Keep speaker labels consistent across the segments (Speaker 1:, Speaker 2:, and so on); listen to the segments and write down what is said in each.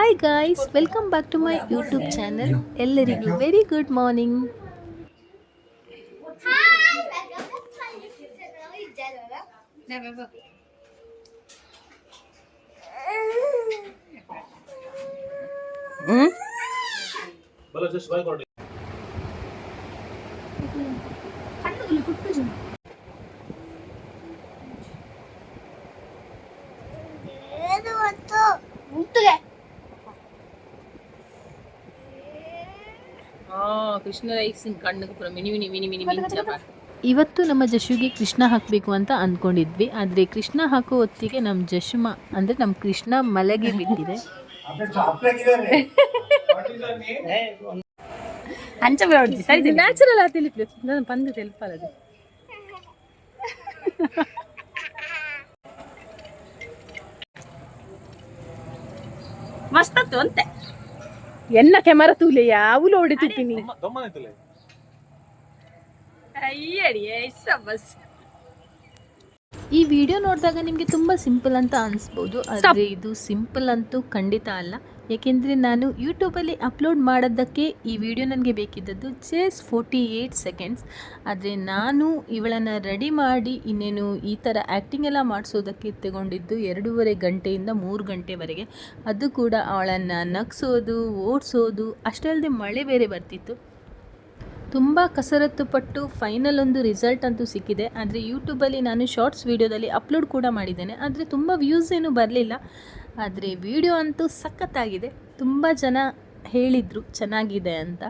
Speaker 1: Hi guys, welcome back to my YouTube channel. ಎಲ್ಲರಿಗೂ very good morning.
Speaker 2: Krishna ರೈಸ್ ಕಣ್ಣಿಗೆ ಪೂರ ಮಿನಿ ಮಿನಿ ಮಿನಿ ಮಿನಿ ಮಿಂಚ.
Speaker 1: ಇವತ್ತು ನಮ್ಮ ಜಶುಗೆ ಕೃಷ್ಣ ಹಾಕಬೇಕು ಅಂತ ಅಂದ್ಕೊಂಡಿದ್ವಿ. ಆದರೆ ಕೃಷ್ಣ ಹಾಕೋ ಹೊತ್ತಿಗೆ ನಮ್ಮ ಜಶುಮ ಅಂದರೆ ನಮ್ಮ ಕೃಷ್ಣ ಮಲಗಿ ಬಿಟ್ಟಿದೆ.
Speaker 2: ಸರಿ ನ್ಯಾಚುರಲ್ ಆ ತಿಳಿಪ್ಲೆ ನಾನು ಬಂದು ತೆಲುಪಲ್ಲದು ಮಸ್ತ್ ಅಂತೆ ಎನ್ನ ಕ್ಯಾಮರಾ ತೂಲೆಯ ಅವಳು ಹೊಡಿತಿರ್ತೀನಿ.
Speaker 1: ಈ ವಿಡಿಯೋ ನೋಡಿದಾಗ ನಿಮಗೆ ತುಂಬ ಸಿಂಪಲ್ ಅಂತ ಅನಿಸ್ಬೋದು, ಆದರೆ ಇದು ಸಿಂಪಲ್ ಅಂತೂ ಖಂಡಿತ ಅಲ್ಲ. ಏಕೆಂದರೆ ನಾನು ಯೂಟ್ಯೂಬಲ್ಲಿ ಅಪ್ಲೋಡ್ ಮಾಡೋದಕ್ಕೆ ಈ ವಿಡಿಯೋ ನನಗೆ ಬೇಕಿದ್ದದ್ದು ಜಸ್ಟ್ 48 ಸೆಕೆಂಡ್ಸ್. ಆದರೆ ನಾನು ಇವಳನ್ನು ರೆಡಿ ಮಾಡಿ ಇನ್ನೇನು ಈ ಥರ ಆ್ಯಕ್ಟಿಂಗ್ ಎಲ್ಲ ಮಾಡಿಸೋದಕ್ಕೆ ತಗೊಂಡಿದ್ದು 2.5 ಗಂಟೆಯಿಂದ 3 ಗಂಟೆವರೆಗೆ. ಅದು ಕೂಡ ಅವಳನ್ನು ನಗಿಸೋದು, ಓಡಿಸೋದು, ಅಷ್ಟೇ ಅಲ್ಲದೆ ಮಳೆ ಬೇರೆ ಬರ್ತಿತ್ತು. ತುಂಬ ಕಸರತ್ತು ಪಟ್ಟು ಫೈನಲ್ ಒಂದು ರಿಸಲ್ಟ್ ಅಂತೂ ಸಿಕ್ಕಿದೆ. ಆದರೆ ಯೂಟ್ಯೂಬಲ್ಲಿ ನಾನು ಶಾರ್ಟ್ಸ್ ವೀಡಿಯೋದಲ್ಲಿ ಅಪ್ಲೋಡ್ ಕೂಡ ಮಾಡಿದ್ದೇನೆ, ಆದರೆ ತುಂಬ ವ್ಯೂಸ್ ಏನೂ ಬರಲಿಲ್ಲ. ಆದರೆ ವಿಡಿಯೋ ಅಂತೂ ಸಖತ್ತಾಗಿದೆ. ತುಂಬ ಜನ ಹೇಳಿದರು ಚೆನ್ನಾಗಿದೆ ಅಂತ.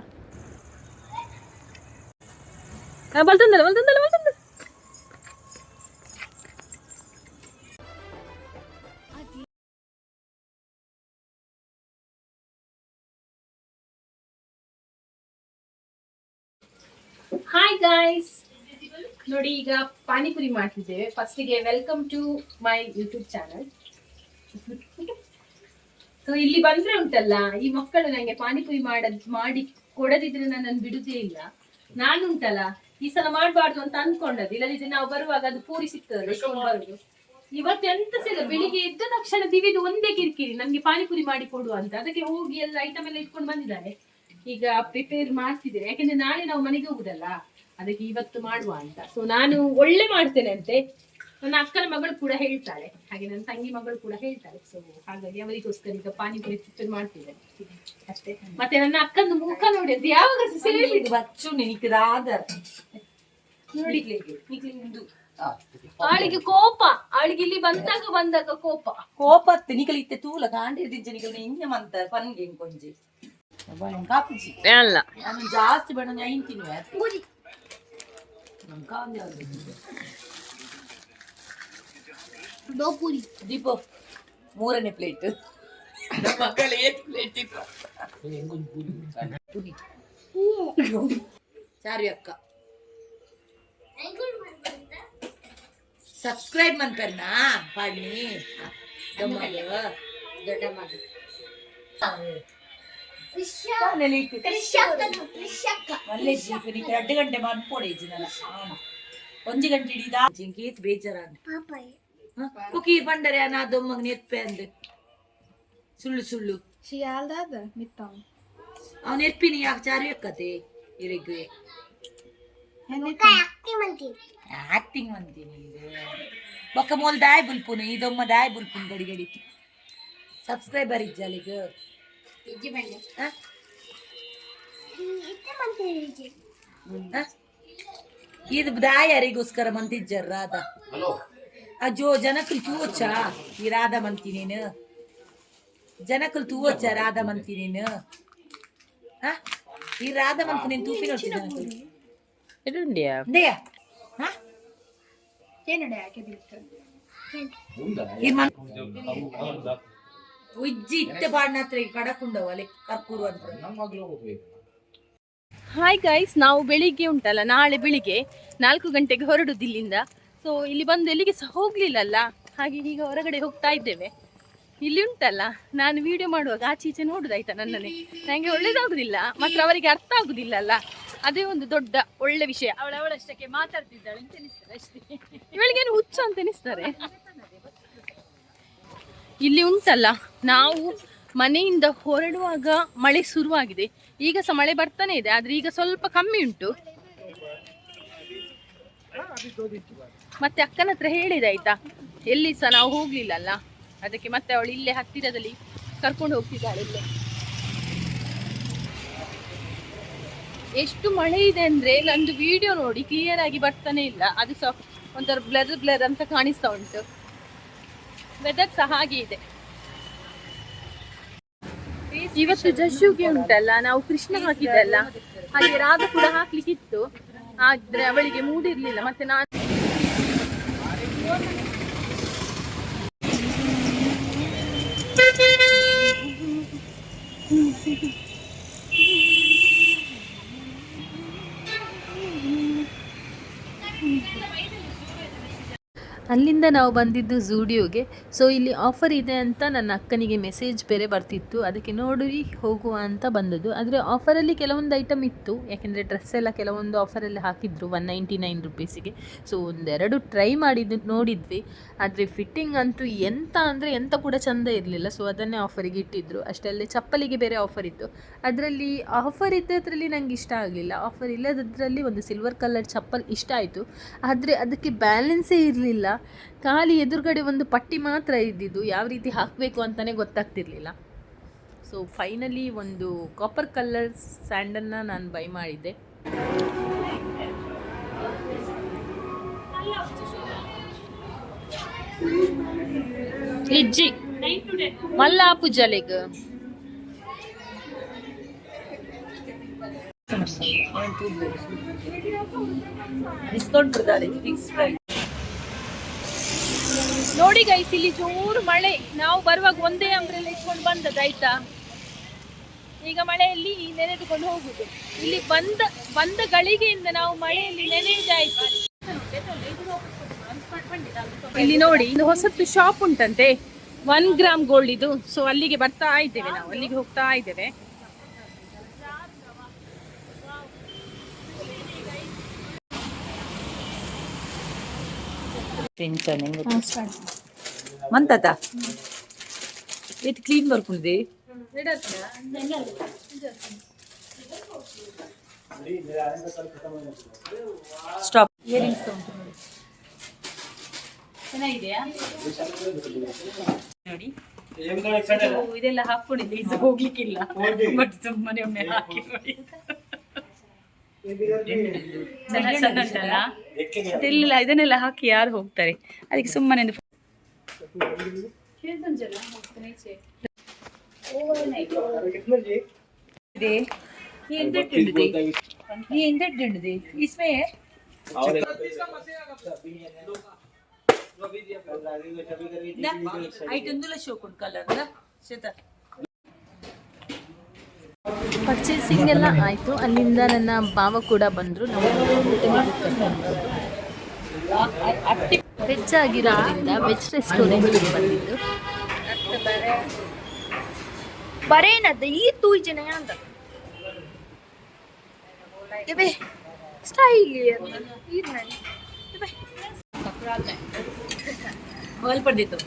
Speaker 2: ಹಾಯ್ ಗಾಯ್ಸ್, ನೋಡಿ ಈಗ ಪಾನಿಪುರಿ ಮಾಡ್ತಿದ್ದೇವೆ. ಫಸ್ಟಿಗೆ welcome to my YouTube channel. So ಇಲ್ಲಿ ಬಂದ್ರೆ ಉಂಟಲ್ಲ, ಈ ಮಕ್ಕಳು ನಂಗೆ ಪಾನಿಪುರಿ ಮಾಡಿ ಕೊಡದಿದ್ರೆ ನನ್ನನ್ನು ಬಿಡುದೇ ಇಲ್ಲ. ನಾನು ಉಂಟಲ್ಲ ಈ ಸಲ ಮಾಡಬಾರ್ದು ಅಂತ ಅನ್ಕೊಂಡದ್ದು, ಇಲ್ಲದಿದ್ರೆ ನಾವು ಬರುವಾಗ ಅದು ಪೂರಿ ಸಿಗ್ತದೆ ಬರುದು. ಇವತ್ತು ಎಂತ ಸಿಗ ಬೆಳಿಗ್ಗೆ ಎದ್ದ ತಕ್ಷಣ ದಿವಿದು ಒಂದೇ ಕಿರಿಕಿರಿ, ನನ್ಗೆ ಪಾನಿಪುರಿ ಮಾಡಿ ಕೊಡುವ ಅಂತ. ಅದಕ್ಕೆ ಹೋಗಿ ಎಲ್ಲ ಐಟಮ್ ಎಲ್ಲ ಇಟ್ಕೊಂಡು ಬಂದಿದ್ದಾರೆ. ಈಗ ಪ್ರಿಪೇರ್ ಮಾಡ್ತಿದ್ದೇನೆ, ಯಾಕಂದ್ರೆ ನಾಳೆ ನಾವು ಮನೆಗೆ ಹೋಗುದಲ್ಲ, ಅದಕ್ಕೆ ಇವತ್ತು ಮಾಡುವ ಅಂತ. ಸೊ ನಾನು ಒಳ್ಳೆ ಮಾಡ್ತೇನೆ ಅಂತೆ ನನ್ನ ಅಕ್ಕನ ಮಗಳು ಕೂಡ ಹೇಳ್ತಾಳೆ, ಹಾಗೆ ನನ್ನ ತಂಗಿ ಮಗಳು ಕೂಡ ಹೇಳ್ತಾಳೆ. ಸೊ ಹಾಗಾಗಿ ಅವರಿಗೋಸ್ಕರ ಈಗ ಪಾನಿಪುರಿ ಪ್ರಿಪೇರ್ ಮಾಡ್ತಿದ್ದೇನೆ ಅಷ್ಟೇ. ಮತ್ತೆ ನನ್ನ ಅಕ್ಕನ ಮುಖ ನೋಡಿ ಅಂತ ಯಾವಾಗ ನೋಡಿ ಆಳಿಗೆ ಕೋಪ, ಆಳಿಗೆ ಇಲ್ಲಿ ಬಂದಾಗ ಕೋಪ
Speaker 3: ನಿಕಲಿತ್ತೆ ತೂಲ ಕಾಂಡಿರ್ದಿಂಚ ನಿಕಲ್ ಇಂಜ ಮಂತ ಪನ್ಗೆ ಕೊಂಜಿ ಕಾಪಿಜಿ
Speaker 2: ಅಲ್ಲ
Speaker 3: ನಾನು ಜಾಸ್ತಿ ಬೇಡ ಐಂತಿನ
Speaker 2: ದೋಪುರಿ
Speaker 3: ದೀಪ 3ನೇ ಪ್ಲೇಟ್ ಮಕ್ಕಳು 8 ಪ್ಲೇಟ್ ಚಾರಿ ಅಕ್ಕ ಸಬ್ಸ್ಕ್ರೈಬ್ ಮಂತನ್ನ ಪಾಡ್ನಿ ದೊಡ್ಡ ಮಾಡಿ 2 ಗಂಟೆ ಮಾಡ್ಕೊಡಿ ಒಂಜಿ ಗಂಟೆ ಹಿಡಿದ ಜಿಂಕೀತ್ ಬೇಜಾರ ಕುಕೀರ್ ಬಂಡರೆ ನಾ ದೊಮ್ಮಗ್ ನೆತ್ಪೆ ಅಂದ್ ಸುಳ್ಳು ಅವ್ನು ನೆರ್ಪಿನಿ ಯಾಕೆ ಚಾರಿ ಅಕ್ಕತೆ ಇರಗ್ಗೆ ಆಕ್ಟಿಂಗ್ ಮಂತೀನಿ ಬೊಕ್ಕ ಮೋಲ್ ದಾಯ್ ಬುಲ್ಪುನು ಇದೊಮ್ಮ ದಾಯ್ ಬುಲ್ಪುನು ಗಡಿ ಸಬ್ಸ್ಕ್ರೈಬರ್ ಇಜ್ಜಾಲಿಗ ಇದು ದಾಯ್ ಯಾರಿಗೋಸ್ಕರ ಮಂತಿಜ್ಜರ್ ರಾಧಾ ಅಜೋ ಜನಕಲ್ ತೂವಚ್ಚಾ ಈ ರಾಧಾ ಮಂತಿ ನೀನು ಜನಕಲ್ ತೂವಚ್ಚಾ ರಾಧಾ ಮಂತಿ ನೀನು ಈ ರಾಧಾ ಮಂತಿ ನೀನು ತೂಪಿ ನೋಡ್ತಿ ಜನಕಲ್ ಉಜ್ಜಿ ಇತ್ತೆ ಪಾಡ್ನತ್ರ ಕಡಕುಂಡವ ಅಲ್ಲಿ ಕರ್ಕೂರು ಅಂತ.
Speaker 2: ಹಾಯ್ ಗೈಸ್, ನಾವು ಬೆಳಿಗ್ಗೆ ಉಂಟಲ್ಲ, ನಾಳೆ ಬೆಳಿಗ್ಗೆ 4 ಗಂಟೆಗೆ ಹೊರಡುದು ಇಲ್ಲಿಂದ. ಸೊ ಇಲ್ಲಿ ಬಂದು ಎಲ್ಲಿಗೆ ಸಹ ಹೋಗ್ಲಿಲ್ಲಲ್ಲ, ಹಾಗೆ ಈಗ ಹೊರಗಡೆ ಹೋಗ್ತಾ ಇದ್ದೇವೆ. ಇಲ್ಲಿ ಉಂಟಲ್ಲ, ನಾನು ವಿಡಿಯೋ ಮಾಡುವಾಗ ಆಚೆ ಈಚೆ ನೋಡುದಾಯ್ತಾ ನನ್ನನ್ನೇ, ನನಗೆ ಒಳ್ಳೇದಾಗುದಿಲ್ಲ, ಮಾತ್ರ ಅವರಿಗೆ ಅರ್ಥ ಆಗುದಿಲ್ಲ ಅಲ್ಲ, ಅದೇ ಒಂದು ದೊಡ್ಡ ಒಳ್ಳೆ ವಿಷಯ. ಅವಳಷ್ಟಕ್ಕೆ ಮಾತಾಡ್ತಿದ್ದಾಳೆ ಅಂತ ಎನಿಸ್ತಾರೆ ಅಷ್ಟೇ, ಇವಳಿಗೇನು ಹುಚ್ಚ ಅಂತ ಎನಿಸ್ತಾರೆ. ಇಲ್ಲಿ ಉಂಟಲ್ಲ, ನಾವು ಮನೆಯಿಂದ ಹೊರಡುವಾಗ ಮಳೆ ಶುರುವಾಗಿದೆ. ಈಗ ಸಹ ಮಳೆ ಬರ್ತಾನೆ ಇದೆ, ಆದ್ರೆ ಈಗ ಸ್ವಲ್ಪ ಕಮ್ಮಿ ಉಂಟು. ಮತ್ತೆ ಅಕ್ಕನ ಹತ್ರ ಹೇಳಿದೆ ಆಯ್ತಾ, ಎಲ್ಲಿ ಸಹ ನಾವು ಹೋಗ್ಲಿಲ್ಲಲ್ಲ, ಅದಕ್ಕೆ ಮತ್ತೆ ಅವಳು ಇಲ್ಲೇ ಹತ್ತಿರದಲ್ಲಿ ಕರ್ಕೊಂಡು ಹೋಗ್ತಿದ್ದಾಳೆ. ಇಲ್ಲೇ ಎಷ್ಟು ಮಳೆ ಇದೆ ಅಂದ್ರೆ ನಂದು ವಿಡಿಯೋ ನೋಡಿ ಕ್ಲಿಯರ್ ಆಗಿ ಬರ್ತಾನೆ ಇಲ್ಲ, ಅದು ಸಹ ಒಂಥರ ಬ್ಲರ್ ಬ್ಲರ್ ಅಂತ ಕಾಣಿಸ್ತಾ ಉಂಟು. ವೆದರ್ ಸಹ ಹಾಗೆ ಇದೆ. ಇವತ್ತು ಜಶುಗೆ ಉಂಟಲ್ಲ, ನಾವು ಕೃಷ್ಣ ಹಾಕಿದ್ದಲ್ಲ, ಹಾಗೆ ರಾಧ ಕೂಡ ಹಾಕ್ಲಿಕ್ಕಿತ್ತು, ಆದ್ರೆ ಅವಳಿಗೆ ಮೂಡಿರ್ಲಿಲ್ಲ. ಮತ್ತೆ ನಾನು
Speaker 1: ಅಲ್ಲಿಂದ ನಾವು ಬಂದಿದ್ದು ಝೂಡಿಯೋಗೆ. ಸೊ ಇಲ್ಲಿ ಆಫರ್ ಇದೆ ಅಂತ ನನ್ನ ಅಕ್ಕನಿಗೆ ಮೆಸೇಜ್ ಬೇರೆ ಬರ್ತಿತ್ತು, ಅದಕ್ಕೆ ನೋಡಿ ಹೋಗುವ ಅಂತ ಬಂದದ್ದು. ಆದರೆ ಆಫರಲ್ಲಿ ಕೆಲವೊಂದು ಐಟಮ್ ಇತ್ತು, ಯಾಕೆಂದರೆ ಡ್ರೆಸ್ ಎಲ್ಲ ಕೆಲವೊಂದು ಆಫರಲ್ಲಿ ಹಾಕಿದ್ರು 199 ರುಪೀಸಿಗೆ. ಸೊ ಒಂದೆರಡು ಟ್ರೈ ಮಾಡಿದ್ದು ನೋಡಿದ್ವಿ, ಆದರೆ ಫಿಟ್ಟಿಂಗ್ ಅಂತೂ ಎಂತ ಅಂದರೆ ಎಂತ ಕೂಡ ಚೆಂದ ಇರಲಿಲ್ಲ. ಸೊ ಅದನ್ನೇ ಆಫರಿಗೆ ಇಟ್ಟಿದ್ರು. ಅಷ್ಟಲ್ಲದೆ ಚಪ್ಪಲಿಗೆ ಬೇರೆ ಆಫರ್ ಇತ್ತು, ಅದರಲ್ಲಿ ಆಫರ್ ಇದ್ದದ್ರಲ್ಲಿ ನನಗೆ ಇಷ್ಟ ಆಗಲಿಲ್ಲ. ಆಫರ್ ಇಲ್ಲದದ್ರಲ್ಲಿ ಒಂದು ಸಿಲ್ವರ್ ಕಲರ್ ಚಪ್ಪಲ್ ಇಷ್ಟ ಆಯಿತು, ಆದರೆ ಅದಕ್ಕೆ ಬ್ಯಾಲೆನ್ಸೇ ಇರಲಿಲ್ಲ. ಖಾಲಿ ಎದುರುಗಡೆ ಒಂದು ಪಟ್ಟಿ ಮಾತ್ರ ಇದ್ದಿದ್ದು, ಯಾವ ರೀತಿ ಹಾಕಬೇಕು ಅಂತಲೇ ಗೊತ್ತಾಗ್ತಿರ್ಲಿಲ್ಲ. ಸೊ ಫೈನಲಿ ಒಂದು ಕಾಪರ್ ಕಲರ್ ಸ್ಯಾಂಡಲ್ನ ನಾನು ಬೈ ಮಾಡಿದ್ದೆ.
Speaker 2: ಇಜ್ಜಿ ಮಲ್ಲಾಪು ಜಲೆಗ್
Speaker 3: ಡಿಸ್ಕೌಂಟ್ ಫಿಕ್ಸ್ ಪ್ರೈಸ್.
Speaker 2: ನೋಡಿ ಗೈಸ್, ಇಲ್ಲಿ ಜೋರು ಮಳೆ. ನಾವು ಬರುವಾಗ ಒಂದೇ ಅಂಬ್ರೆಲ್ಲ ಇಟ್ಕೊಂಡು ಬಂದದ್ದು ಆಯ್ತಾ. ಈಗ ಮಳೆಯಲ್ಲಿ ನೆನೆದುಕೊಂಡು ಹೋಗುದು. ಇಲ್ಲಿ ಬಂದ ಗಳಿಗೆಯಿಂದ ನಾವು ಮಳೆಯಲ್ಲಿ ನೆನೆಯುವುದಾಯ್ತು. ಇಲ್ಲಿ ನೋಡಿ, ಇದು ಹೊಸತ್ತು ಶಾಪ್ ಉಂಟಂತೆ, 1 ಗ್ರಾಮ್ ಗೋಲ್ಡ್ ಇದು. ಸೊ ಅಲ್ಲಿಗೆ ಬರ್ತಾ ಇದ್ದೇವೆ, ನಾವು ಅಲ್ಲಿಗೆ ಹೋಗ್ತಾ ಇದ್ದೇವೆ.
Speaker 3: ಮಂತತ ಇದು ಕ್ಲೀನ್ ಬರ್ಕೊಂಡಿ ಸ್ಟಾಪ್. ಇಯರಿಂಗ್ಸ್ ಉಂಟು ನೋಡಿ, ಚೆನ್ನಾಗಿದೆಯಾ ನೋಡಿ. ಇದೆಲ್ಲ ಹಾಕೊಂಡಿದ್ದೆ, ಇದು ಹೋಗ್ಲಿಕ್ಕಿಲ್ಲ, ಬಟ್ ಸುಮ್ಮನೆ ಒಮ್ಮೆ ಹಾಕಿ ನೋಡಿ. ಇದೆಲ್ಲ ಇದನ್ನೆಲ್ಲ ಹಾಕಿ ಯಾರು ಹೋಗ್ತಾರೆ, ಅದಕ್ಕೆ ಸುಮ್ಮನೆ इसमें
Speaker 1: ಪರ್ಚೇಸಿಂಗ್ ಎಲ್ಲ ಆಯಿತು. ಅಲ್ಲಿಂದ ನನ್ನ ಭಾವ ಕೂಡ ಬಂದರು. ನಾವು ವೆಜ್ ಆಗಿರೋದ್ರಿಂದ ವೆಜ್ ರೆಸ್ಟೋರೆಂಟ್ಗೆ ಬಂದಿದ್ದು.
Speaker 4: ಬರೇನದ ಈ ತೂಯಿ ಜನ ಅಂತ ಇಬೆ ಸ್ಟೈಲ್ ಇರ್ನನಿ ಇಬೆ
Speaker 3: ಹಾಲ್ ಪಡೆದಿತ್ತು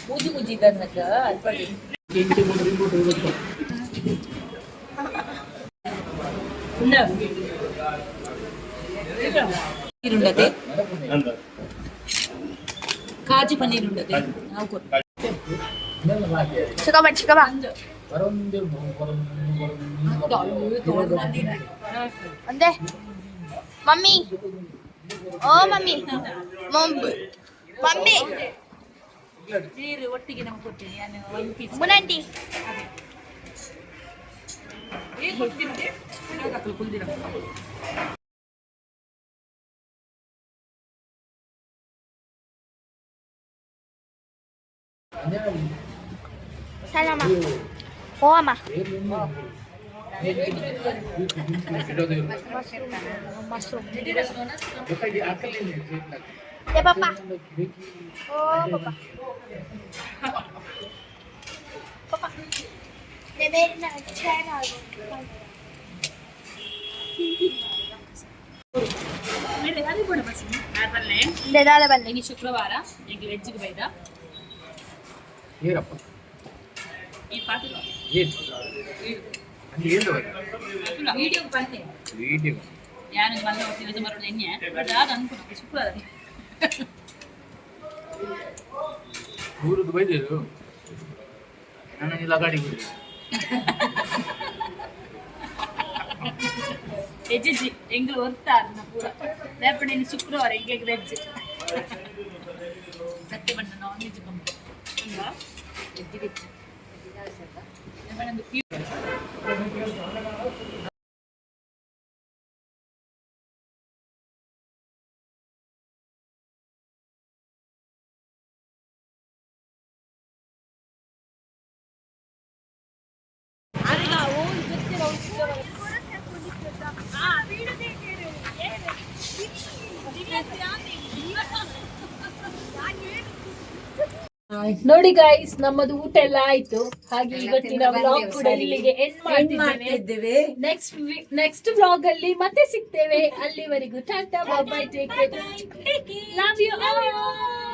Speaker 3: ಮುಜಿ ಮುಜಿ ಇದನ್ನಕ ಅಲ್ಪಡಿ ఉండదే కాజు పన్నీర్ ఉండదే
Speaker 4: చికబా ಅಂದೆ ಮಮ್ಮಿ ಓ ಮಮ್ಮಿ ಮಮ್ಮಿ
Speaker 3: ನೀರು ಒಟ್ಟಿಗೆ ನಮಗೆ ಕೊಡ್ತೀನಿ ನಾನು ಒಂದು ಪೀಸ್
Speaker 4: ಮುನಂಟಿ
Speaker 3: ಏನು ಕೊಡ್ತೀನಿ ಕುಲ್ದಿರ
Speaker 4: ಸಲಾಮ ಓ ಅಮ್ಮ ಮಶ್ರೂಮ್ ಏ ಪಾಪ ಓ ಪಾಪ ಪಾಪ ನೆಬೇರಿನ ಚಾನ
Speaker 2: ಶುಕ್ರವಾರ ಈಗ ವೆಜ್ಗೆ ಬೈದ ಈ ಪಾತ್ರ
Speaker 3: ವಿಡಿಯೋ ಬಂದೆ
Speaker 2: ಯಾರು ಬಂದ ದಿವಸ ಬರೋದು ಎಣ್ಣೆ ಅದು ಅನ್ಕೊಂಡು ಶುಕ್ರವಾರ
Speaker 5: ಊರದ್ದು ಬೈದಿರು ನನಗೆ ಲಗಾಡಿ ಬಿಡಿ
Speaker 2: ಹೆಜ್ಜಿ ಎಂಗ್ಳು ಓದ್ತಾರ ಪೂರ ರೇಪಣೆ ಶುಕ್ರವಾರ ಹೆಂಗೆ ವೆಜ್ ಕತ್ತೆ ಬಣ್ಣ ನಾನ್ ವೆಜ್ ಬಂದು ಅಲ್ವಾ ವೆಜ್ ವೆಜ್ ನೋಡಿ ಗಾಯ್ಸ್ ನಮ್ಮದು ಊಟ ಎಲ್ಲ ಆಯ್ತು ಹಾಗೆ ಇವತ್ತಿನ ವ್ಲಾಗ್ ಕೂಡ ಇಲ್ಲಿಗೆ ಎಂಡ್ ಮಾಡ್ತಿದ್ದೇವೆ ನೆಕ್ಸ್ಟ್ ವ್ಲಾಗ್ ಅಲ್ಲಿ ಮತ್ತೆ ಸಿಗ್ತೇವೆ ಅಲ್ಲಿವರೆಗೂ tata bye take care love you all